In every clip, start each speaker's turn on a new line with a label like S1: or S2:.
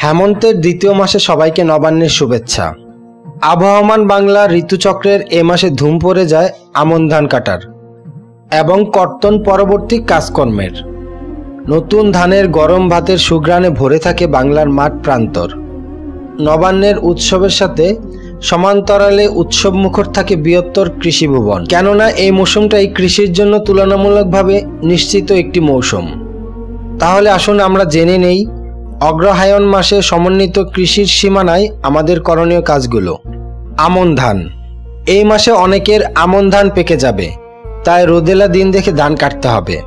S1: হেমন্তের দ্বিতীয় মাসে সবাইকে নবান্নের শুভেচ্ছা। আবহমান বাংলা ঋতুচক্রের এ মাসে ধুম পড়ে যায় আমন ধান কাটার এবং কর্তন পরবর্তী কাজকর্মের। নতুন ধানের গরম ভাতের সুঘ্রাণে ভরে থাকে বাংলার মাঠ প্রান্তর। নবান্নের উৎসবের সাথে সমান্তরালে উৎসব মুখর থাকে বৃহত্তর কৃষি ভুবন, কেননা এই মৌসুমটাই কৃষির জন্য তুলনামূলকভাবে নিশ্চিত একটি মৌসুম। তাহলে আসুন আমরা জেনে নেই অগ্রহায়ণ মাসে সমন্বিত কৃষির সীমানায় আমাদের করণীয় কাজগুলো। আমন ধান। এই মাসে অনেকের আমন ধান পেকে যাবে, তাই রোদেলা দিন দেখে ধান কাটতে হবে।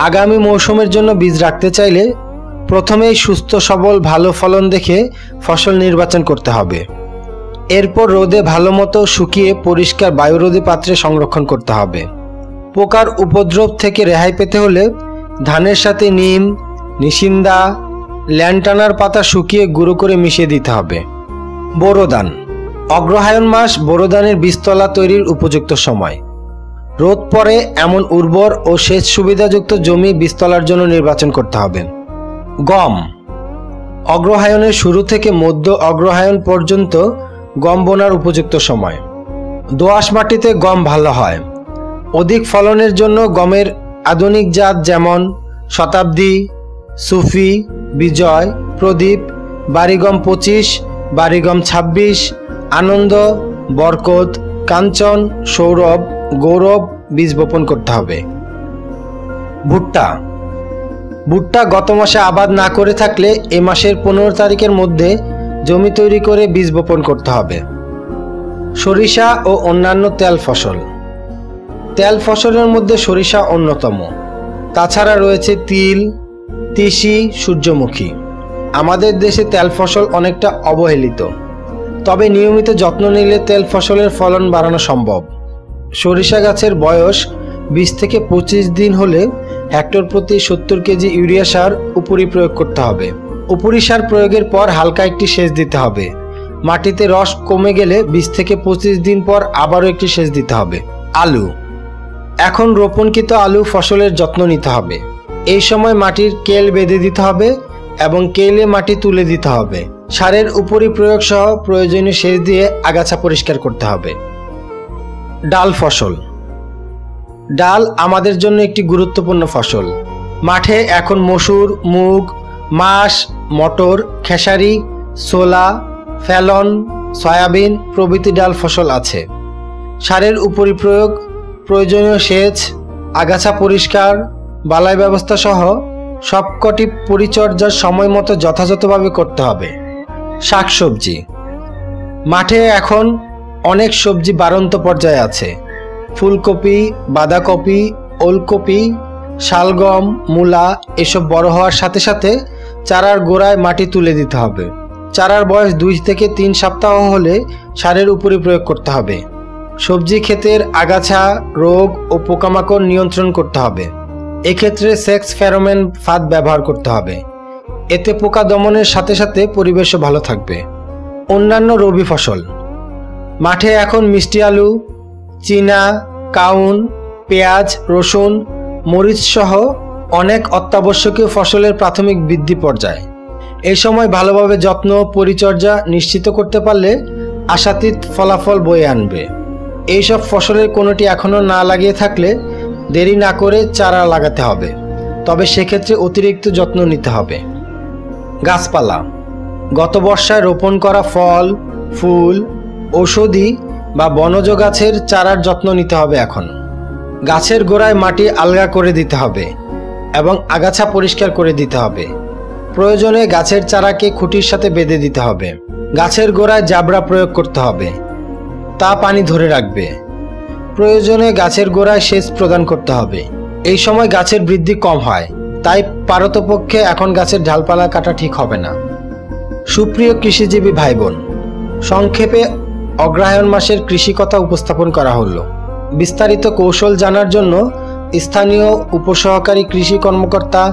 S1: আগামী মৌসুমের জন্য বীজ রাখতে চাইলে প্রথমেই সুস্থ সবল ভালো ফলন দেখে ফসল নির্বাচন করতে হবে। এরপর রোদে ভালো মতো শুকিয়ে পরিষ্কার বায়ুরোধী পাত্রে সংরক্ষণ করতে হবে। পোকার উপদ্রব থেকে রেহাই পেতে হলে ধানের সাথে নিম, নিশিন্দা, ল্যান্টানার পাতা শুকিয়ে গুঁড়ো করে মিশিয়ে দিতে হবে। বোরো ধান। অগ্রহায়ণ মাস বোরো ধানের বীজতলা তৈরির উপযুক্ত সময়। রোদ পড়ে এমন উর্বর ও সেচ সুবিধাযুক্ত জমি বীজতলার জন্য নির্বাচন করতে হবে। গম। অগ্রহায়ণের শুরু থেকে মধ্য অগ্রহায়ণ পর্যন্ত গম বোনার উপযুক্ত সময়। দোআঁশ মাটিতে গম ভালো হয়। অধিক ফলনের জন্য গমের আধুনিক জাত যেমন শতাব্দী, সুফি, বিজয়, প্রদীপ, বাড়িগম 25, বাড়িগম 26, আনন্দ, বরকত, কাঞ্চন, সৌরভ, গৌরব বীজ বপন করতে হবে। ভুট্টা। ভুট্টা গত মাসে আবাদ না করে থাকলে এ মাসের 15 তারিখের মধ্যে জমি তৈরি করে বীজ বপন করতে হবে। সরিষা ও অন্যান্য তেল ফসল। তেল ফসলের মধ্যে সরিষা অন্যতম। তাছাড়া রয়েছে তিল, তিসি, সূর্যমুখী। আমাদের দেশে তেল ফসল অনেকটা অবহেলিত, তবে নিয়মিত যত্ন নিলে তেল ফসলের ফলন বাড়ানো সম্ভব। সরিষা গাছের বয়স 20 থেকে 25 দিন হলে হেক্টর প্রতি 70 কেজি ইউরিয়া সার উপরি প্রয়োগ করতে হবে। উপরি সার প্রয়োগের পর হালকা একটি সেচ দিতে হবে। মাটিতে রস কমে গেলে 20 থেকে 25 দিন পর আবারও একটি সেচ দিতে হবে। আলু। এখন রোপণকৃত আলু ফসলের যত্ন নিতে হবে। এই সময় মাটির কেল বেঁধে দিতে হবে এবং কেলে মাটি তুলে দিতে হবে। সারের উপরি প্রয়োগ সহ প্রয়োজনীয় সেচ দিয়ে আগাছা পরিষ্কার করতে হবে। ডাল ফসল। ডাল আমাদের জন্য একটি গুরুত্বপূর্ণ ফসল। মাঠে এখন মসুর, মুগ, মাস, মটর, খেসারি, ছোলা, ফেলন, সয়াবিন প্রভৃতি ডাল ফসল আছে। সারের উপরি প্রয়োগ, প্রয়োজনীয় সেচ, আগাছা পরিষ্কার, বালাই ব্যবস্থা সহ সবকটি পরিচর্যার সময় মতো যথাযথভাবে করতে হবে। শাকসবজি। মাঠে এখন অনেক সবজি বাড়ন্ত পর্যায়ে আছে। ফুলকপি, বাঁধাকপি, ওলকপি, শালগম, মূলা এসব বড় হওয়ার সাথে সাথে চারার গোড়ায় মাটি তুলে দিতে হবে। চারার বয়স 2 থেকে 3 সপ্তাহ হলে সারের উপরি প্রয়োগ করতে হবে। সবজি ক্ষেতের আগাছা, রোগ ও পোকামাকড় নিয়ন্ত্রণ করতে হবে। এক্ষেত্রে সেক্স ফেরোমন ফাঁদ ব্যবহার করতে হবে। এতে পোকা দমনের সাথে সাথে পরিবেশও ভালো থাকবে। অন্যান্য রবি ফসল। মাঠে এখন মিষ্টি আলু, চীনা, কাউন, পেঁয়াজ, রসুন, মরিচ সহ অনেক অত্যাবশ্যকীয় ফসলের প্রাথমিক বৃদ্ধি পর্যায়ে। এই সময় ভালোভাবে যত্ন পরিচর্যা নিশ্চিত করতে পারলে আশাতীত ফলাফল বয়ে আনবে। এইসব ফসলের কোনোটি এখনও না লাগিয়ে থাকলে দেরি না করে চারা লাগাতে হবে, তবে সেক্ষেত্রে অতিরিক্ত যত্ন নিতে হবে। গাছপালা। গত বর্ষায় রোপণ করা ফল, ফুল, ঔষধি বা বনজ গাছের চারার যত্ন নিতে হবে। এখন গাছের গোড়ায় মাটি আলগা করে দিতে হবে এবং আগাছা পরিষ্কার করে দিতে হবে। প্রয়োজনে গাছের চারাকে খুঁটির সাথে বেঁধে দিতে হবে। গাছের গোড়ায় জাবড়া প্রয়োগ করতে হবে, তা পানি ধরে রাখবে। প্রয়োজনে গাছের গোড়ায় সেচ প্রদান করতে হবে। এই সময় গাছের বৃদ্ধি কম হয়, তাই পারতপক্ষে এখন গাছের ডালপালা কাটা ঠিক হবে না। সুপ্রিয় কৃষিজীবী ভাই বোন, সংক্ষেপে অগ্রহায়ণ মাসের কৃষি কথা উপস্থাপন করা হলো। বিস্তারিত কৌশল জানার জন্য স্থানীয় উপসহকারী কৃষি কর্মকর্তা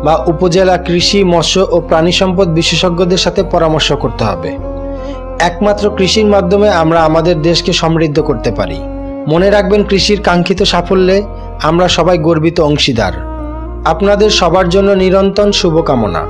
S1: বা উপজেলা কৃষি, মৎস্য ও প্রাণী সম্পদ বিশেষজ্ঞদের সাথে পরামর্শ করতে হবে। একমাত্র কৃষির মাধ্যমে আমরা আমাদের দেশকে সমৃদ্ধ করতে পারি। মনে রাখবেন, কৃষির কাঙ্ক্ষিত সাফল্যে আমরা সবাই গর্বিত অংশীদার। আপনাদের সবার জন্য নিরন্তর শুভকামনা।